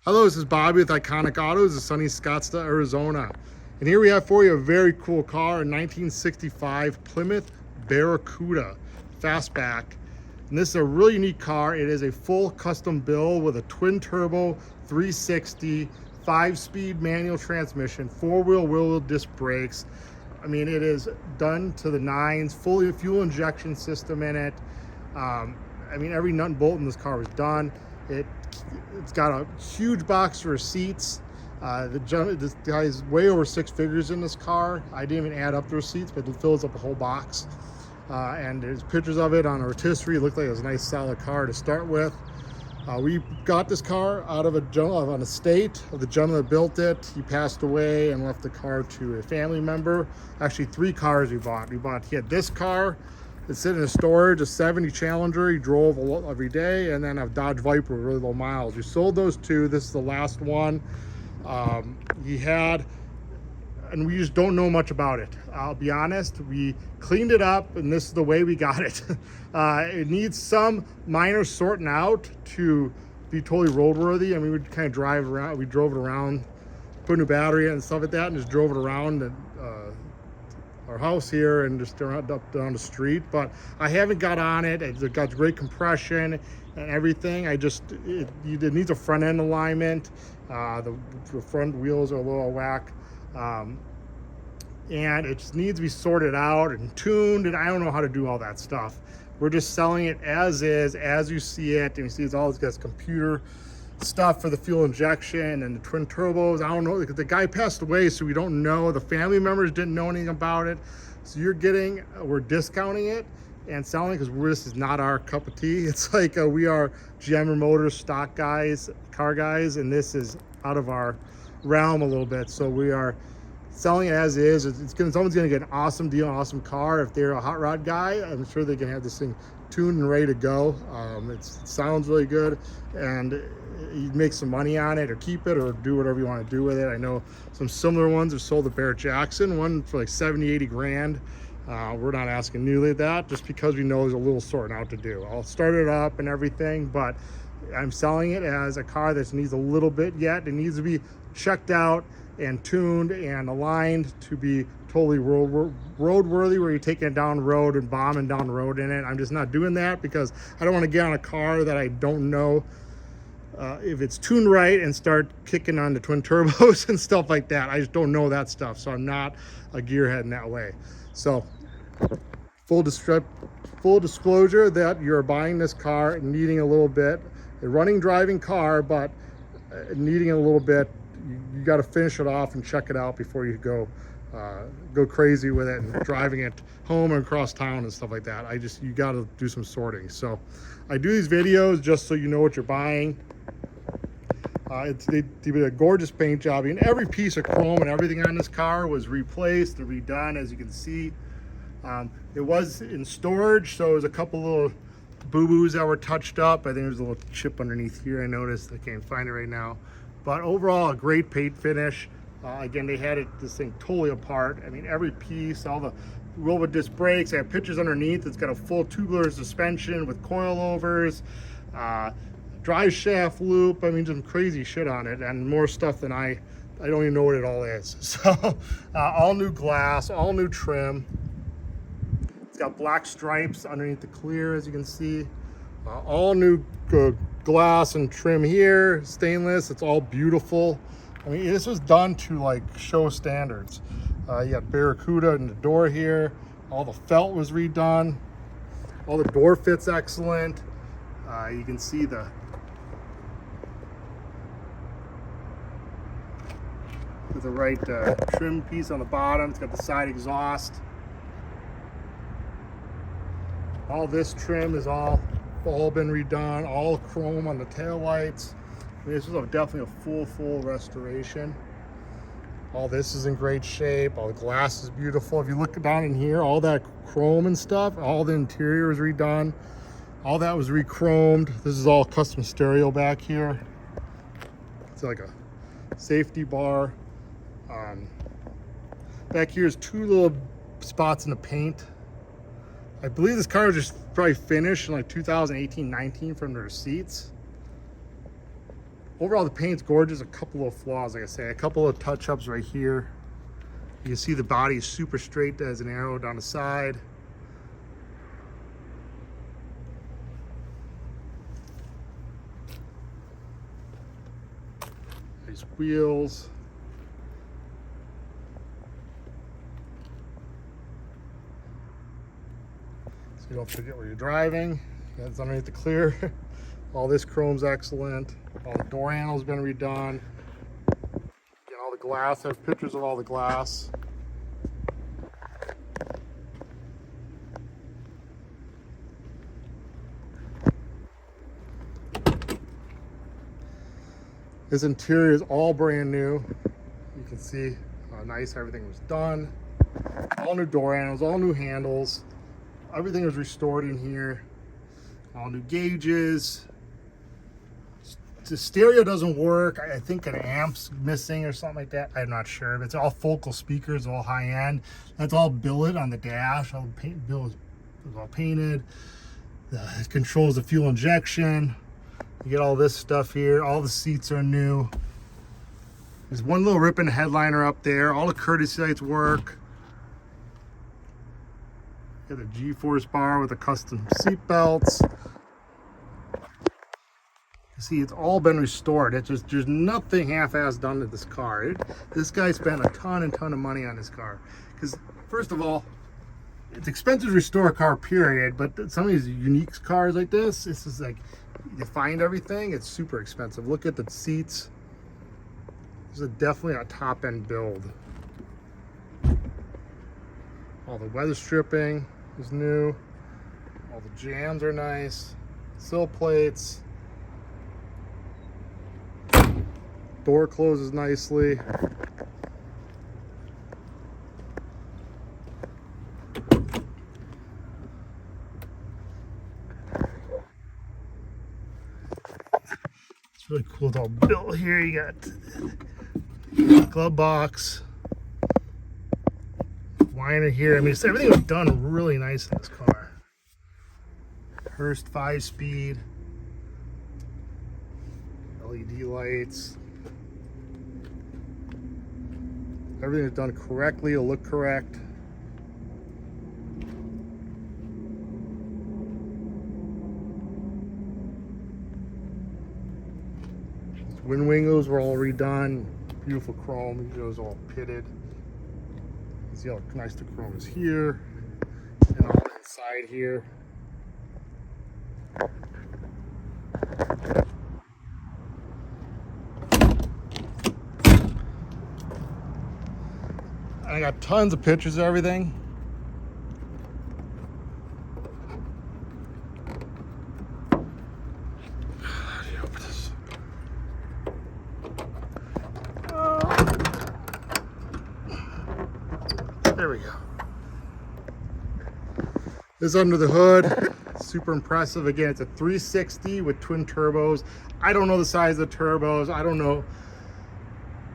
Hello, this is Bobby with Iconic Autos in sunny Scottsdale, Arizona. And here we have for you a very cool car, a 1965 Plymouth Barracuda Fastback. And this is a really unique car. It is a full custom build with a twin-turbo 360, 5-speed manual transmission, 4-wheel Wilwood disc brakes. I mean, it is done to the nines, fully fuel injection system in it. I mean, every nut and bolt in this car was done. It's got a huge box for seats. This guy's way over 6 figures in this car. I didn't even add up the receipts, but it fills up a whole box. And there's pictures of it on a rotisserie. It looked like it was a nice solid car to start with. We got this car out of an estate of the gentleman that built it. He passed away and left the car to a family member. Actually, 3 cars we bought. He had this car. It's sitting in storage, a 70 Challenger he drove every day, and then a Dodge Viper with really low miles. We sold those 2. This is the last one he had, and we just don't know much about it. I'll be honest, we cleaned it up, and this is the way we got it. It needs some minor sorting out to be totally roadworthy. I mean, we kind of drive around, we drove it around, put a new battery in and stuff like that, and just drove it around our house here and just up down the street. But I haven't got on it. It got great compression and everything. It needs a front end alignment. The front wheels are a little whack, and it just needs to be sorted out and tuned, and I don't know how to do all that stuff. We're just selling it as is, as you see it, and you see it's all this computer stuff for the fuel injection and the twin turbos. I don't know, because the guy passed away, so we don't know. The family members didn't know anything about it. So we're discounting it and selling it because this is not our cup of tea. It's like we are GM Motors stock guys, car guys, and this is out of our realm a little bit. So we are selling it as is. Someone's gonna get an awesome deal, an awesome car. If they're a hot rod guy, I'm sure they can have this thing tuned and ready to go. It sounds really good, and you make some money on it, or keep it, or do whatever you want to do with it. I know some similar ones have sold at Barrett Jackson, one for like 70, 80 grand. We're not asking nearly that, just because we know there's a little sorting out to do. I'll start it up and everything, but I'm selling it as a car that needs a little bit yet. It needs to be checked out and tuned and aligned to be totally roadworthy, where you're taking it down the road and bombing down the road in it. I'm just not doing that because I don't want to get on a car that I don't know if it's tuned right and start kicking on the twin turbos and stuff like that. I just don't know that stuff, so I'm not a gearhead in that way. So full disclosure that you're buying this car needing a little bit, a running driving car, but needing a little bit. You got to finish it off and check it out before you go crazy with it and driving it home and across town and stuff like that. You got to do some sorting. So I do these videos just so you know what you're buying. They did a gorgeous paint job, and every piece of chrome and everything on this car was replaced and redone, as you can see. It was in storage, so there's a couple little boo-boos that were touched up. I think there's a little chip underneath here, I noticed. I can't find it right now. But overall, a great paint finish. Again, they had this thing totally apart. I mean, every piece, all the Wilwood disc brakes. I have pictures underneath. It's got a full tubular suspension with coilovers, drive shaft loop. I mean, some crazy shit on it, and more stuff than I don't even know what it all is. So, all new glass, all new trim. It's got black stripes underneath the clear, as you can see. All new glass and trim here, stainless. It's all beautiful. I mean, this was done to like show standards. You got Barracuda in the door here. All the felt was redone. All the door fits excellent. You can see the right trim piece on the bottom. It's got the side exhaust. All this trim is all been redone. All chrome on the tail lights. I mean, this was definitely a full restoration. All this is in great shape. All the glass is beautiful. If you look down in here, all that chrome and stuff, all the interior was redone. All that was re-chromed. This is all custom stereo back here. It's like a safety bar. Back here is 2 little spots in the paint. I believe this car was just probably finished in like 2018-19 from the receipts. Overall, the paint's gorgeous. A couple of flaws, like I say, a couple of touch-ups right here. You can see the body is super straight as an arrow down the side. Nice wheels. So you don't forget where you're driving. That's underneath the clear. All this chrome's excellent. All the door handles been redone. Again, all the glass. I have pictures of all the glass. This interior is all brand new. You can see how nice everything was done. All new door handles, all new handles. Everything was restored in here. All new gauges. The stereo doesn't work. I think an amp's missing or something like that. I'm not sure. But it's all focal speakers, all high end. That's all billet on the dash. All the paint bill is all painted. It controls the fuel injection. You get all this stuff here. All the seats are new. There's one little rip in the headliner up there. All the courtesy lights work. Got the G-force bar with the custom seat belts. You see, it's all been restored. It's just, there's nothing half-assed done to this car. This guy spent a ton of money on this car. Because, first of all, it's expensive to restore a car, period. But some of these unique cars like this is like, you find everything, it's super expensive. Look at the seats. This is definitely a top-end build. All the weather stripping is new. All the jams are nice. Sill plates. Door closes nicely. It's really cool. It's all built here. You got glove box, liner here. I mean, everything was done really nice in this car. Hurst 5-speed, LED lights. Everything is done correctly. It'll look correct. Wind windows were all redone. Beautiful chrome. It was all pitted. You see how nice the chrome is here and all inside here. I got tons of pictures of everything. How do you open this? There we go. This is under the hood. Super impressive. Again, it's a 360 with twin turbos. I don't know the size of the turbos. I don't know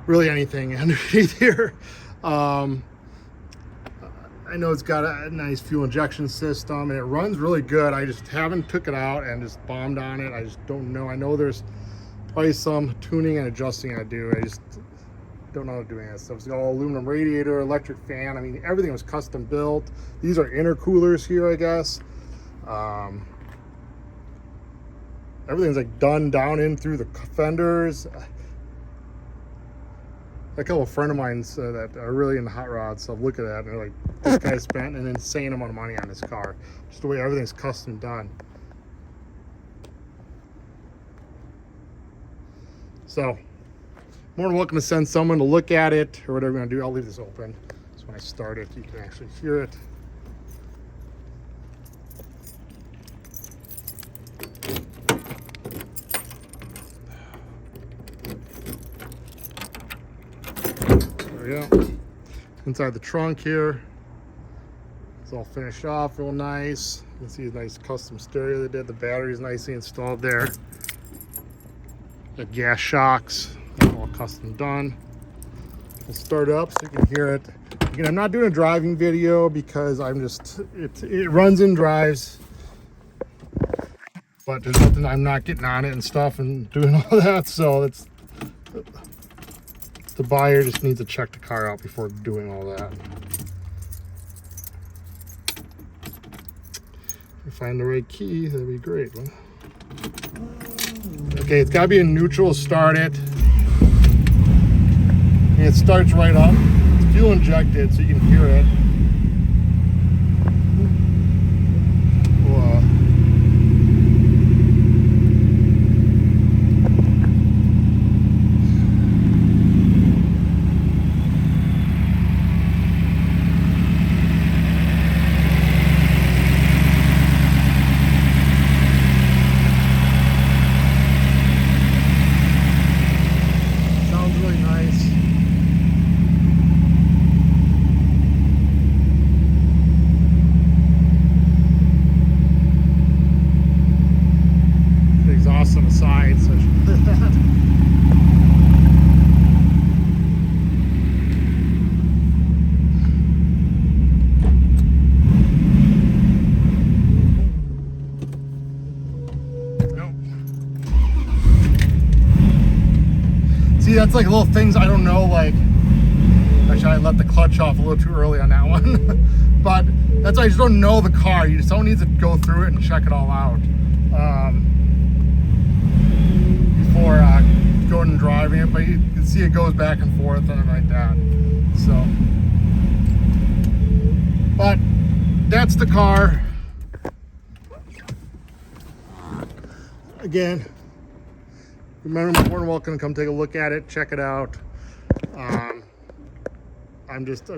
really anything underneath here. I know it's got a nice fuel injection system and it runs really good. I just haven't took it out and just bombed on it. I just don't know. I know there's probably some tuning and adjusting I do. I just don't know how to do any of that stuff. It's got all aluminum radiator, electric fan. I mean, everything was custom built. These are intercoolers here, I guess. Everything's like done down in through the fenders. A couple of friends of mine that are really into hot rods stuff look at that and they're like, this guy spent an insane amount of money on this car. Just the way everything's custom done. So, more than welcome to send someone to look at it or whatever you're gonna do. I'll leave this open. So when I start it, you can actually hear it. There we go. Inside the trunk here, it's all finished off real nice. You can see a nice custom stereo they did. The battery's nicely installed there. The gas shocks, all custom done. We'll start up so you can hear it. Again, I'm not doing a driving video because I'm just, it runs and drives. but there's nothing, I'm not getting on it and stuff and doing all that. So it's, the buyer just needs to check the car out before doing all that. If we find the right key, that'd be great. Huh? Okay, it's got to be in neutral to start it. And it starts right up. It's fuel injected, so you can hear it. On the side, so that. Nope. See, that's like little things I don't know, like, actually I let the clutch off a little too early on that one. But that's why I just don't know the car. You just don't need to go through it and check it all out. Before going and driving it, but you can see it goes back and forth and like that. So, but that's the car. Again, remember, you're more than welcome to come take a look at it, check it out. I'm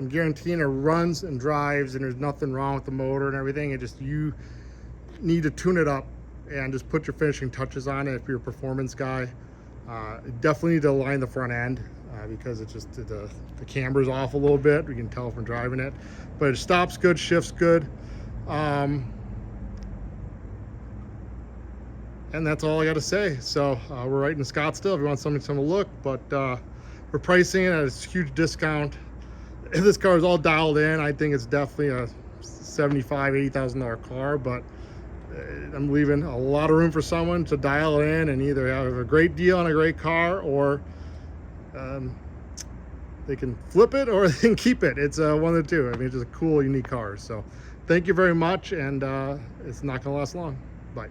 guaranteeing it runs and drives, and there's nothing wrong with the motor and everything. It just, you need to tune it up and just put your finishing touches on it if you're a performance guy. Definitely need to align the front end because it's just the camber's off a little bit. We can tell from driving it, but it stops good, shifts good, and that's all I got to say. So we're right in Scottsdale if you want something to come look, but we're pricing it at a huge discount. If this car is all dialed in, I think it's definitely a $75,000-$80,000 car, but I'm leaving a lot of room for someone to dial in and either have a great deal on a great car, or they can flip it or they can keep it. It's one of the two. I mean, it's just a cool, unique car. So thank you very much, and it's not gonna last long. Bye.